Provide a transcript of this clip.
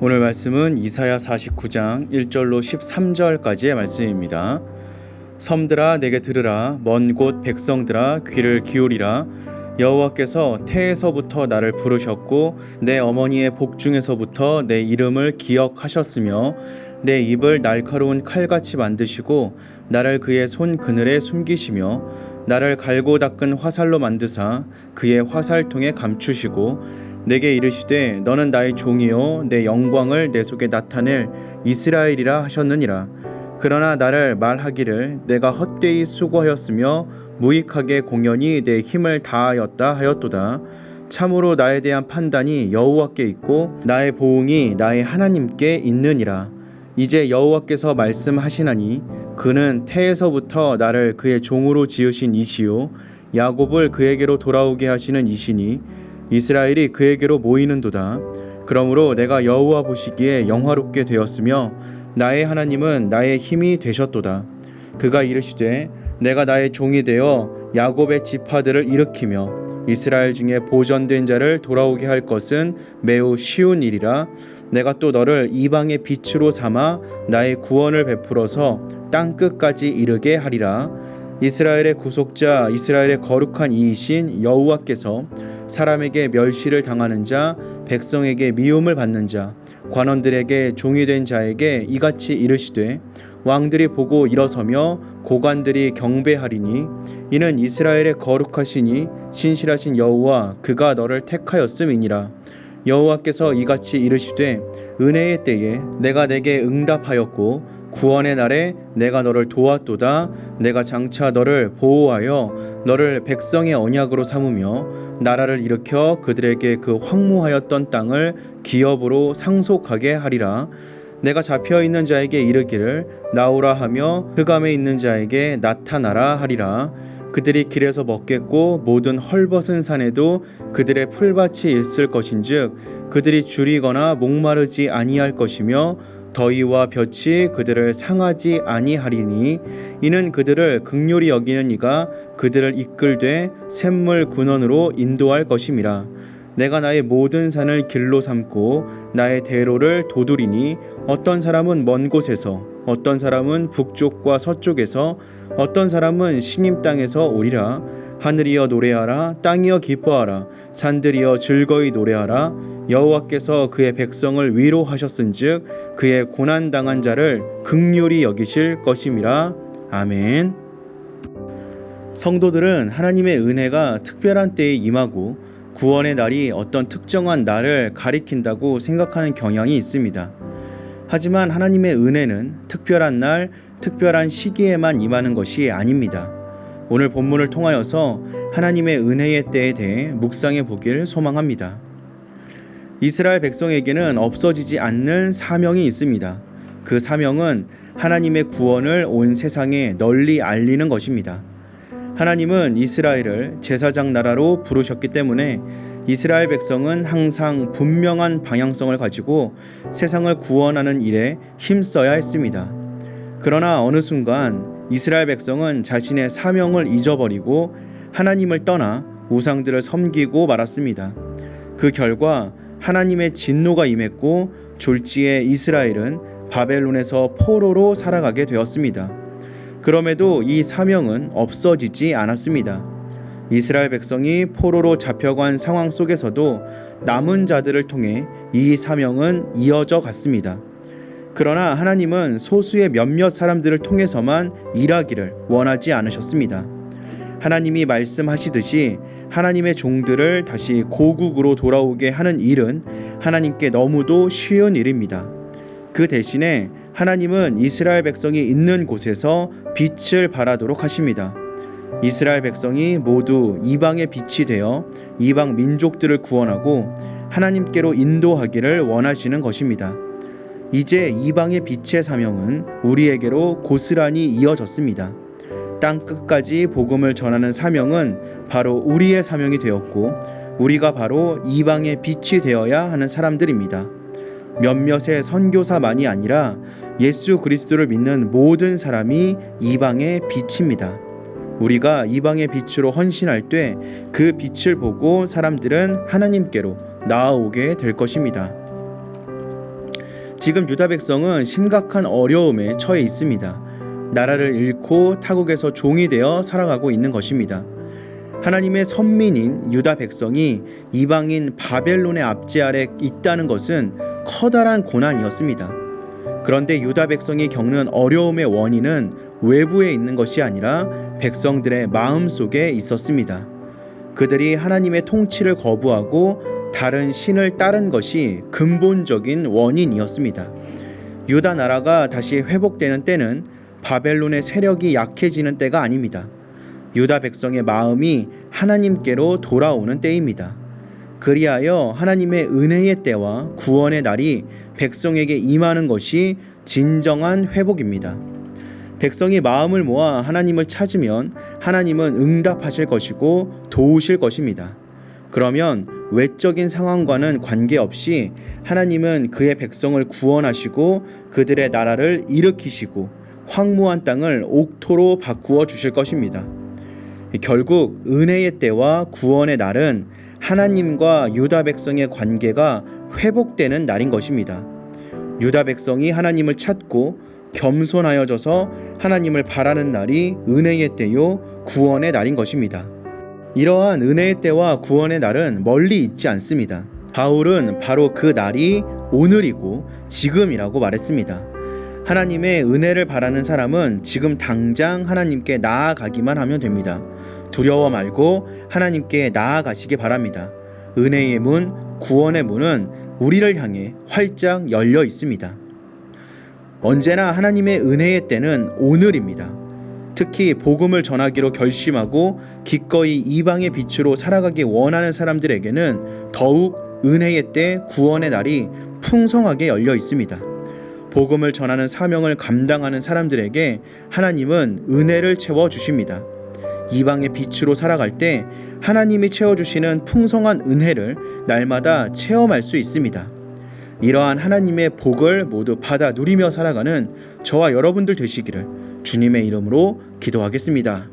오늘 말씀은 이사야 49장 1절로 13절까지의 말씀입니다. 섬들아 내게 들으라. 먼 곳 백성들아 귀를 기울이라. 여호와께서 태에서부터 나를 부르셨고 내 어머니의 복중에서부터 내 이름을 기억하셨으며 내 입을 날카로운 칼같이 만드시고 나를 그의 손 그늘에 숨기시며 나를 갈고 닦은 화살로 만드사 그의 화살통에 감추시고 내게 이르시되 너는 나의 종이요 내 영광을 내 속에 나타낼 이스라엘이라 하셨느니라. 그러나 나를 말하기를 내가 헛되이 수고하였으며 무익하게 공연히 내 힘을 다하였다 하였도다. 참으로 나에 대한 판단이 여호와께 있고 나의 보응이 나의 하나님께 있느니라. 이제 여호와께서 말씀하시나니 그는 태에서부터 나를 그의 종으로 지으신 이시요 야곱을 그에게로 돌아오게 하시는 이시니 이스라엘이 그에게로 모이는도다. 그러므로 내가 여호와 보시기에 영화롭게 되었으며 나의 하나님은 나의 힘이 되셨도다. 그가 이르시되 내가 나의 종이 되어 야곱의 지파들을 일으키며 이스라엘 중에 보전된 자를 돌아오게 할 것은 매우 쉬운 일이라. 내가 또 너를 이방의 빛으로 삼아 나의 구원을 베풀어서 땅 끝까지 이르게 하리라. 이스라엘의 구속자 이스라엘의 거룩한 이이신 여호와께서 사람에게 멸시를 당하는 자 백성에게 미움을 받는 자 관원들에게 종이 된 자에게 이같이 이르시되 왕들이 보고 일어서며 고관들이 경배하리니 이는 이스라엘의 거룩하시니 신실하신 여호와 그가 너를 택하였음이니라. 여호와께서 이같이 이르시되 은혜의 때에 내가 내게 응답하였고 구원의 날에 내가 너를 도왔도다. 내가 장차 너를 보호하여 너를 백성의 언약으로 삼으며 나라를 일으켜 그들에게 그 황무하였던 땅을 기업으로 상속하게 하리라. 내가 잡혀있는 자에게 이르기를 나오라 하며 흑암에 있는 자에게 나타나라 하리라. 그들이 길에서 먹겠고 모든 헐벗은 산에도 그들의 풀밭이 있을 것인즉 그들이 줄이거나 목마르지 아니할 것이며 더위와 볕이 그들을 상하지 아니하리니 이는 그들을 긍휼히 여기는 이가 그들을 이끌되 샘물 근원으로 인도할 것임이라. 내가 나의 모든 산을 길로 삼고 나의 대로를 도두리니 어떤 사람은 먼 곳에서 어떤 사람은 북쪽과 서쪽에서 어떤 사람은 시님 땅에서 오리라. 하늘이여 노래하라. 땅이여 기뻐하라. 산들이여 즐거이 노래하라. 여호와께서 그의 백성을 위로하셨은즉 그의 고난당한 자를 긍휼히 여기실 것임이라. 아멘. 성도들은 하나님의 은혜가 특별한 때에 임하고 구원의 날이 어떤 특정한 날을 가리킨다고 생각하는 경향이 있습니다. 하지만 하나님의 은혜는 특별한 날, 특별한 시기에만 임하는 것이 아닙니다. 오늘 본문을 통하여서 하나님의 은혜의 때에 대해 묵상해 보기를 소망합니다. 이스라엘 백성에게는 없어지지 않는 사명이 있습니다. 그 사명은 하나님의 구원을 온 세상에 널리 알리는 것입니다. 하나님은 이스라엘을 제사장 나라로 부르셨기 때문에 이스라엘 백성은 항상 분명한 방향성을 가지고 세상을 구원하는 일에 힘써야 했습니다. 그러나 어느 순간 이스라엘 백성은 자신의 사명을 잊어버리고 하나님을 떠나 우상들을 섬기고 말았습니다. 그 결과 하나님의 진노가 임했고 졸지에 이스라엘은 바벨론에서 포로로 살아가게 되었습니다. 그럼에도 이 사명은 없어지지 않았습니다. 이스라엘 백성이 포로로 잡혀간 상황 속에서도 남은 자들을 통해 이 사명은 이어져 갔습니다. 그러나 하나님은 소수의 몇몇 사람들을 통해서만 일하기를 원하지 않으셨습니다. 하나님이 말씀하시듯이 하나님의 종들을 다시 고국으로 돌아오게 하는 일은 하나님께 너무도 쉬운 일입니다. 그 대신에 하나님은 이스라엘 백성이 있는 곳에서 빛을 발하도록 하십니다. 이스라엘 백성이 모두 이방의 빛이 되어 이방 민족들을 구원하고 하나님께로 인도하기를 원하시는 것입니다. 이제 이방의 빛의 사명은 우리에게로 고스란히 이어졌습니다. 땅 끝까지 복음을 전하는 사명은 바로 우리의 사명이 되었고 우리가 바로 이방의 빛이 되어야 하는 사람들입니다. 몇몇의 선교사만이 아니라 예수 그리스도를 믿는 모든 사람이 이방의 빛입니다. 우리가 이방의 빛으로 헌신할 때 그 빛을 보고 사람들은 하나님께로 나아오게 될 것입니다. 지금 유다 백성은 심각한 어려움에 처해 있습니다. 나라를 잃고 타국에서 종이 되어 살아가고 있는 것입니다. 하나님의 선민인 유다 백성이 이방인 바벨론의 압제 아래 있다는 것은 커다란 고난이었습니다. 그런데 유다 백성이 겪는 어려움의 원인은 외부에 있는 것이 아니라 백성들의 마음 속에 있었습니다. 그들이 하나님의 통치를 거부하고 다른 신을 따른 것이 근본적인 원인이었습니다. 유다 나라가 다시 회복되는 때는 바벨론의 세력이 약해지는 때가 아닙니다. 유다 백성의 마음이 하나님께로 돌아오는 때입니다. 그리하여 하나님의 은혜의 때와 구원의 날이 백성에게 임하는 것이 진정한 회복입니다. 백성이 마음을 모아 하나님을 찾으면 하나님은 응답하실 것이고 도우실 것입니다. 그러면 외적인 상황과는 관계없이 하나님은 그의 백성을 구원하시고 그들의 나라를 일으키시고 황무한 땅을 옥토로 바꾸어 주실 것입니다. 결국 은혜의 때와 구원의 날은 하나님과 유다 백성의 관계가 회복되는 날인 것입니다. 유다 백성이 하나님을 찾고 겸손하여져서 하나님을 바라는 날이 은혜의 때요 구원의 날인 것입니다. 이러한 은혜의 때와 구원의 날은 멀리 있지 않습니다. 바울은 바로 그 날이 오늘이고 지금이라고 말했습니다. 하나님의 은혜를 바라는 사람은 지금 당장 하나님께 나아가기만 하면 됩니다. 두려워 말고 하나님께 나아가시기 바랍니다. 은혜의 문, 구원의 문은 우리를 향해 활짝 열려 있습니다. 언제나 하나님의 은혜의 때는 오늘입니다. 특히 복음을 전하기로 결심하고 기꺼이 이방의 빛으로 살아가기 원하는 사람들에게는 더욱 은혜의 때, 구원의 날이 풍성하게 열려 있습니다. 복음을 전하는 사명을 감당하는 사람들에게 하나님은 은혜를 채워주십니다. 이방의 빛으로 살아갈 때 하나님이 채워주시는 풍성한 은혜를 날마다 체험할 수 있습니다. 이러한 하나님의 복을 모두 받아 누리며 살아가는 저와 여러분들 되시기를 주님의 이름으로 기도하겠습니다.